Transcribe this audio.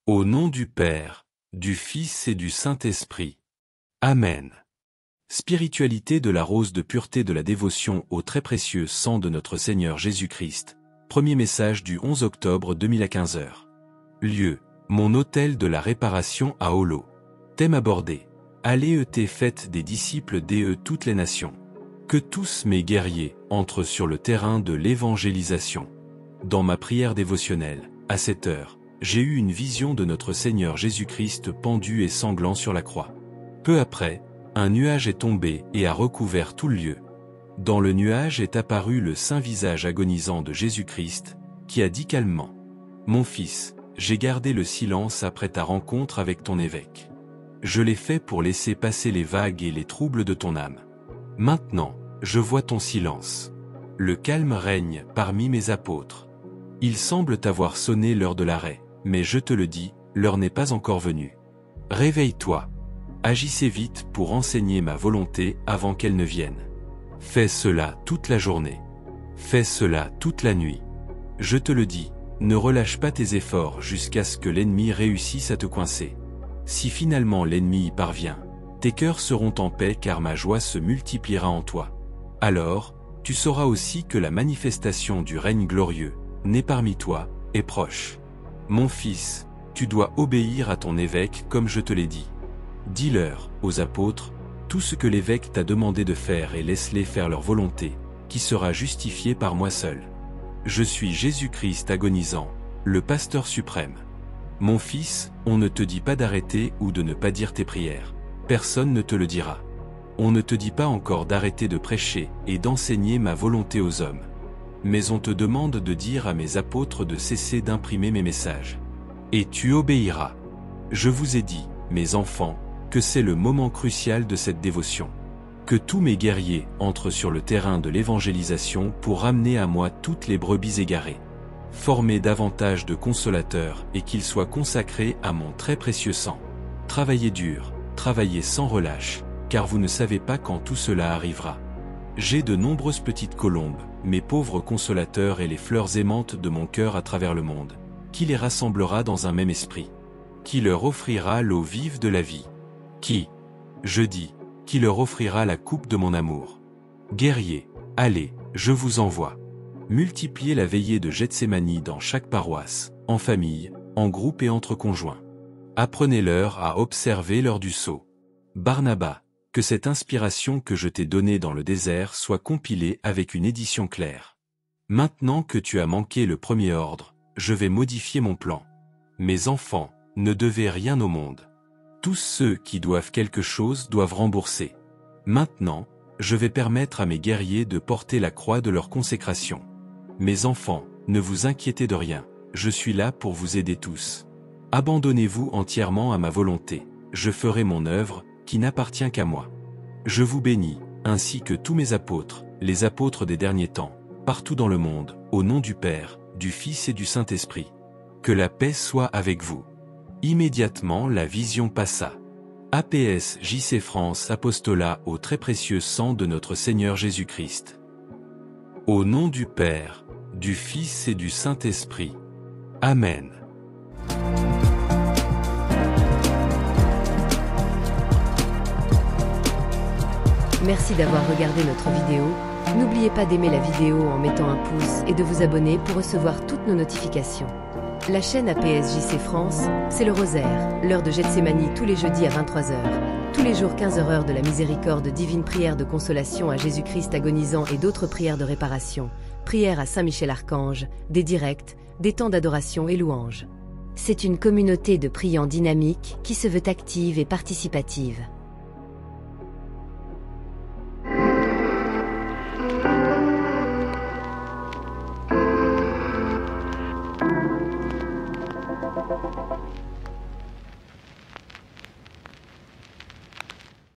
Au nom du Père, du Fils et du Saint-Esprit. Amen. Spiritualité de la rose de pureté de la dévotion au très précieux sang de notre Seigneur Jésus-Christ. Premier message du 11 octobre 2015h. Lieu, mon autel de la réparation à Holo. Thème abordé. Allez faites des disciples toutes les nations. Que tous mes guerriers entrent sur le terrain de l'évangélisation. Dans ma prière dévotionnelle, à cette heure, j'ai eu une vision de notre Seigneur Jésus-Christ pendu et sanglant sur la croix. Peu après, un nuage est tombé et a recouvert tout le lieu. Dans le nuage est apparu le saint visage agonisant de Jésus-Christ, qui a dit calmement : « Mon fils, j'ai gardé le silence après ta rencontre avec ton évêque. Je l'ai fait pour laisser passer les vagues et les troubles de ton âme. Maintenant, je vois ton silence. Le calme règne parmi mes apôtres. Il semble t'avoir sonné l'heure de l'arrêt, mais je te le dis, l'heure n'est pas encore venue. Réveille-toi. Agissez vite pour enseigner ma volonté avant qu'elle ne vienne. Fais cela toute la journée. Fais cela toute la nuit. Je te le dis, ne relâche pas tes efforts jusqu'à ce que l'ennemi réussisse à te coincer. Si finalement l'ennemi y parvient, tes cœurs seront en paix car ma joie se multipliera en toi. Alors, tu sauras aussi que la manifestation du règne glorieux, né parmi toi, est proche. Mon fils, tu dois obéir à ton évêque comme je te l'ai dit. Dis-leur, aux apôtres, tout ce que l'évêque t'a demandé de faire et laisse-les faire leur volonté, qui sera justifiée par moi seul. Je suis Jésus-Christ agonisant, le pasteur suprême. Mon fils, on ne te dit pas d'arrêter ou de ne pas dire tes prières. Personne ne te le dira. On ne te dit pas encore d'arrêter de prêcher et d'enseigner ma volonté aux hommes. Mais on te demande de dire à mes apôtres de cesser d'imprimer mes messages. Et tu obéiras. Je vous ai dit, mes enfants, que c'est le moment crucial de cette dévotion. Que tous mes guerriers entrent sur le terrain de l'évangélisation pour ramener à moi toutes les brebis égarées. Former davantage de consolateurs et qu'ils soient consacrés à mon très précieux sang. Travaillez dur, travaillez sans relâche, car vous ne savez pas quand tout cela arrivera. J'ai de nombreuses petites colombes, mes pauvres consolateurs et les fleurs aimantes de mon cœur à travers le monde, qui les rassemblera dans un même esprit, qui leur offrira l'eau vive de la vie, qui leur offrira la coupe de mon amour. Guerriers, allez, je vous envoie. Multipliez la veillée de Gethsémani dans chaque paroisse, en famille, en groupe et entre conjoints. Apprenez-leur à observer l'heure du sceau. Barnabas, que cette inspiration que je t'ai donnée dans le désert soit compilée avec une édition claire. Maintenant que tu as manqué le premier ordre, je vais modifier mon plan. Mes enfants, ne devez rien au monde. Tous ceux qui doivent quelque chose doivent rembourser. Maintenant, je vais permettre à mes guerriers de porter la croix de leur consécration. Mes enfants, ne vous inquiétez de rien, je suis là pour vous aider tous. Abandonnez-vous entièrement à ma volonté, je ferai mon œuvre, qui n'appartient qu'à moi. Je vous bénis, ainsi que tous mes apôtres, les apôtres des derniers temps, partout dans le monde, au nom du Père, du Fils et du Saint-Esprit. Que la paix soit avec vous. Immédiatement la vision passa. APS JC France Apostolat au très précieux sang de notre Seigneur Jésus-Christ. Au nom du Père, du Fils et du Saint-Esprit. Amen. Merci d'avoir regardé notre vidéo. N'oubliez pas d'aimer la vidéo en mettant un pouce et de vous abonner pour recevoir toutes nos notifications. La chaîne APS JC France, c'est le rosaire, l'heure de Gethsémani tous les jeudis à 23h. Tous les jours 15h de la miséricorde, divine prière de consolation à Jésus-Christ agonisant et d'autres prières de réparation, prières à Saint-Michel-Archange, des directs, des temps d'adoration et louanges. C'est une communauté de priants dynamique qui se veut active et participative.